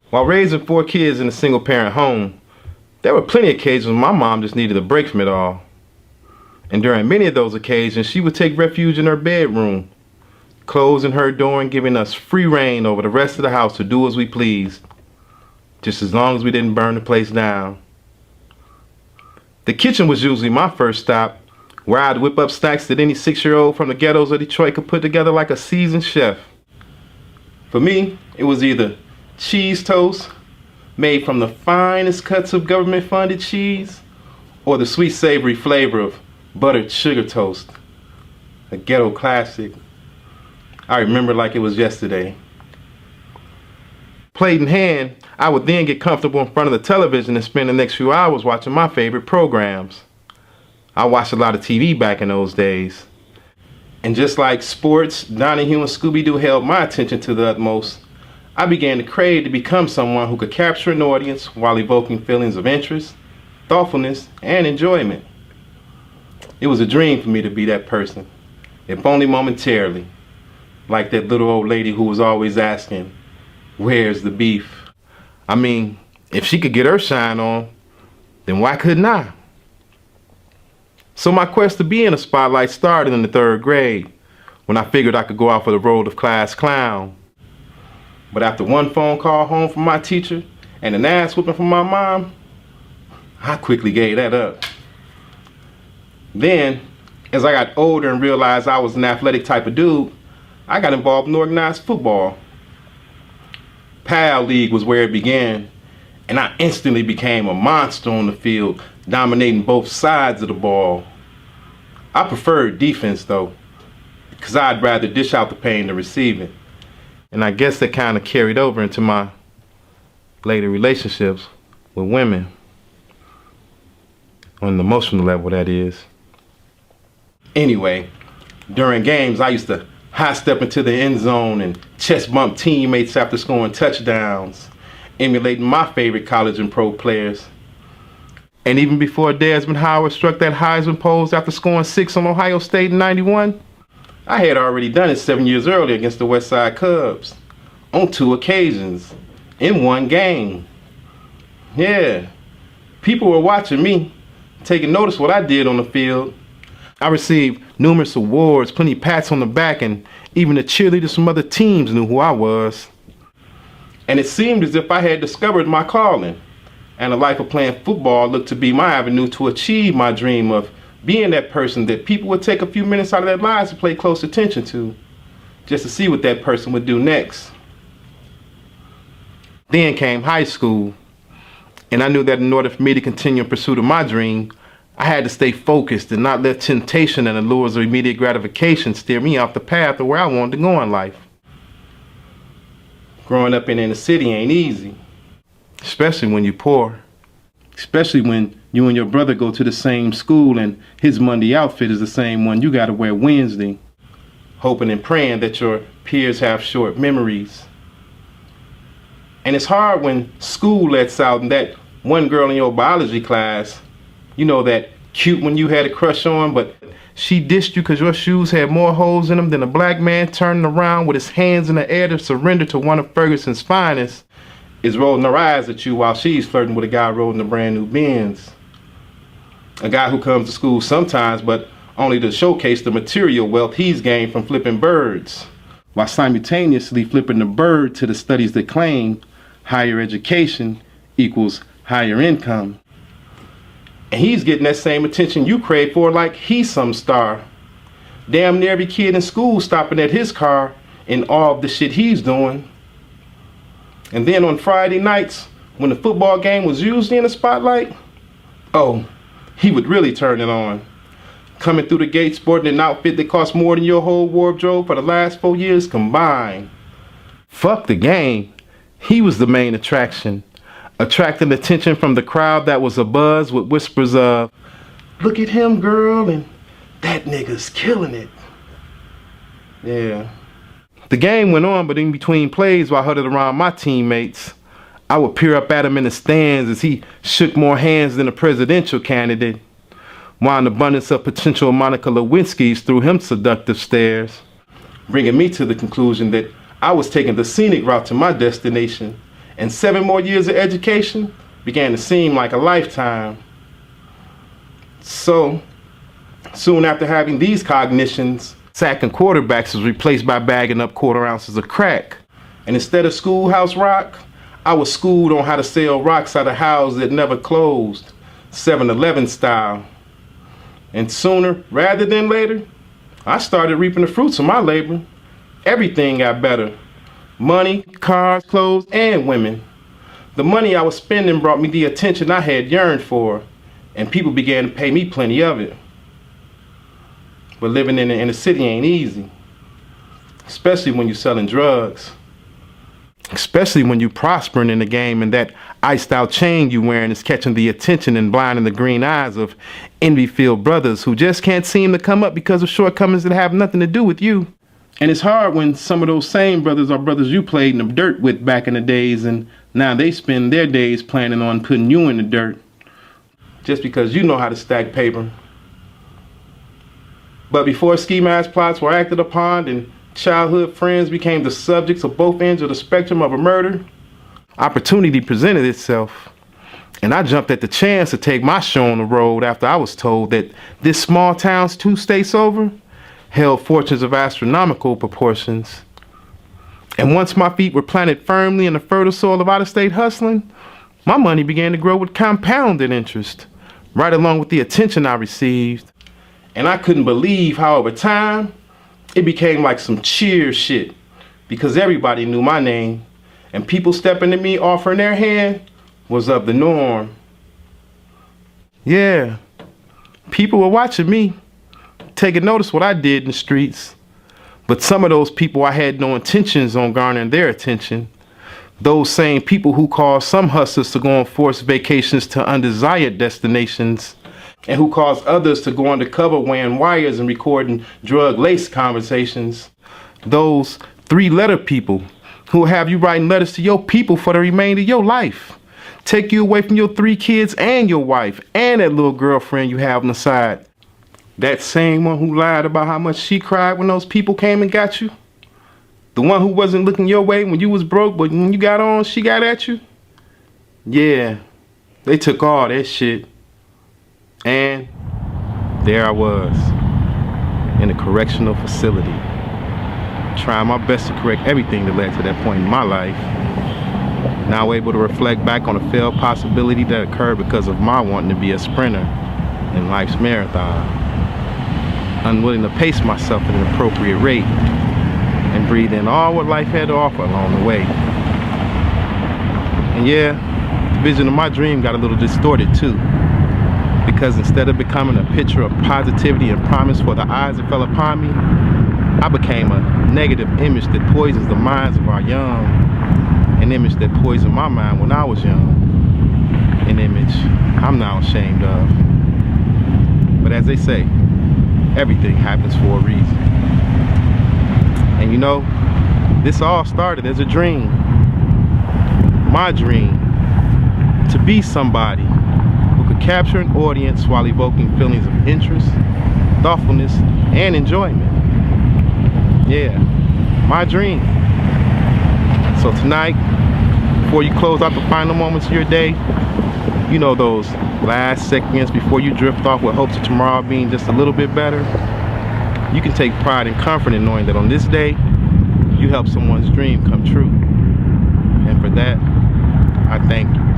While raising 4 kids in a single-parent home, there were plenty of occasions when my mom just needed a break from it all. And during many of those occasions, she would take refuge in her bedroom, closing her door and giving us free reign over the rest of the house to do as we pleased, just as long as we didn't burn the place down. The kitchen was usually my first stop, where I'd whip up snacks that any 6-year-old from the ghettos of Detroit could put together like a seasoned chef. For me, it was either cheese toast, made from the finest cuts of government-funded cheese, or the sweet savory flavor of buttered sugar toast, a ghetto classic. I remember like it was yesterday. Plate in hand, I would then get comfortable in front of the television and spend the next few hours watching my favorite programs. I watched a lot of TV back in those days. And just like sports, Donahue and Scooby-Doo held my attention to the utmost, I began to crave to become someone who could capture an audience while evoking feelings of interest, thoughtfulness, and enjoyment. It was a dream for me to be that person, if only momentarily, like that little old lady who was always asking, "Where's the beef?" I mean, if she could get her shine on, then why couldn't I? So my quest to be in the spotlight started in the 3rd grade, when I figured I could go out for the role of class clown. But after one phone call home from my teacher and an ass whooping from my mom, I quickly gave that up. Then, as I got older and realized I was an athletic type of dude, I got involved in organized football. PAL League was where it began, and I instantly became a monster on the field, dominating both sides of the ball. I preferred defense though, because I'd rather dish out the pain than receive it. And I guess that kind of carried over into my later relationships with women. On an emotional level, that is. Anyway, during games, I used to high step into the end zone and chest bump teammates after scoring touchdowns, emulating my favorite college and pro players. And even before Desmond Howard struck that Heisman pose after scoring 6 on Ohio State in '91, I had already done it 7 years earlier against the Westside Cubs, on 2 occasions, in 1 game. Yeah, people were watching me, taking notice what I did on the field. I received numerous awards, plenty of pats on the back, and even the cheerleaders from other teams knew who I was. And it seemed as if I had discovered my calling, and a life of playing football looked to be my avenue to achieve my dream of being that person that people would take a few minutes out of their lives to pay close attention to, just to see what that person would do next. Then came high school, and I knew that in order for me to continue in pursuit of my dream, I had to stay focused and not let temptation and the lures of immediate gratification steer me off the path of where I wanted to go in life. Growing up in inner city ain't easy, especially when you're poor. Especially when you and your brother go to the same school and his Monday outfit is the same one you gotta wear Wednesday, hoping and praying that your peers have short memories. And it's hard when school lets out and that one girl in your biology class, you know, that cute one you had a crush on, but she dissed you because your shoes had more holes in them than a black man turning around with his hands in the air to surrender to one of Ferguson's finest, is rolling her eyes at you while she's flirting with a guy rolling a brand new Benz. A guy who comes to school sometimes, but only to showcase the material wealth he's gained from flipping birds, while simultaneously flipping the bird to the studies that claim higher education equals higher income. And he's getting that same attention you crave for like he's some star. Damn near every kid in school stopping at his car in awe of the shit he's doing. And then on Friday nights, when the football game was usually in the spotlight, oh, he would really turn it on. Coming through the gate sporting an outfit that cost more than your whole wardrobe for the last 4 years combined. Fuck the game. He was the main attraction, attracting attention from the crowd that was abuzz with whispers of, "Look at him, girl," and "That nigga's killing it." Yeah. The game went on, but in between plays while huddled around my teammates, I would peer up at him in the stands as he shook more hands than a presidential candidate, while an abundance of potential Monica Lewinskys threw him seductive stares, bringing me to the conclusion that I was taking the scenic route to my destination and 7 more years of education began to seem like a lifetime. So, soon after having these cognitions, sacking quarterbacks was replaced by bagging up quarter ounces of crack. And instead of schoolhouse rock, I was schooled on how to sell rocks out of houses that never closed, 7-Eleven style. And sooner rather than later, I started reaping the fruits of my labor. Everything got better. Money, cars, clothes, and women. The money I was spending brought me the attention I had yearned for, and people began to pay me plenty of it. But living in the inner city ain't easy, especially when you're selling drugs. Especially when you're prospering in the game and that iced out chain you wearing is catching the attention and blinding the green eyes of envy-filled brothers who just can't seem to come up because of shortcomings that have nothing to do with you. And it's hard when some of those same brothers are brothers you played in the dirt with back in the days, and now they spend their days planning on putting you in the dirt just because you know how to stack paper. But before ski mask plots were acted upon and childhood friends became the subjects of both ends of the spectrum of a murder, opportunity presented itself. And I jumped at the chance to take my show on the road after I was told that this small town's 2 states over held fortunes of astronomical proportions. And once my feet were planted firmly in the fertile soil of out-of-state hustling, my money began to grow with compounded interest, right along with the attention I received. And I couldn't believe how over time, it became like some cheer shit, because everybody knew my name, and people stepping to me offering their hand was of the norm. Yeah, people were watching me, taking notice what I did in the streets. But some of those people I had no intentions on garnering their attention. Those same people who caused some hustlers to go on forced vacations to undesired destinations, and who caused others to go undercover weighing wires and recording drug-laced conversations. Those 3-letter people who will have you writing letters to your people for the remainder of your life. Take you away from your 3 kids and your wife and that little girlfriend you have on the side. That same one who lied about how much she cried when those people came and got you. The one who wasn't looking your way when you was broke, but when you got on, she got at you. Yeah, they took all that shit. And there I was, in a correctional facility, trying my best to correct everything that led to that point in my life. Now able to reflect back on a failed possibility that occurred because of my wanting to be a sprinter in life's marathon. Unwilling to pace myself at an appropriate rate and breathe in all what life had to offer along the way. And yeah, the vision of my dream got a little distorted too. Because instead of becoming a picture of positivity and promise for the eyes that fell upon me, I became a negative image that poisons the minds of our young. An image that poisoned my mind when I was young. An image I'm now ashamed of. But as they say, everything happens for a reason. And you know, this all started as a dream. My dream to be somebody capture an audience while evoking feelings of interest, thoughtfulness, and enjoyment. Yeah, my dream. So tonight, before you close out the final moments of your day, you know, those last seconds before you drift off with hopes of tomorrow being just a little bit better, you can take pride and comfort in knowing that on this day, you helped someone's dream come true. And for that, I thank you.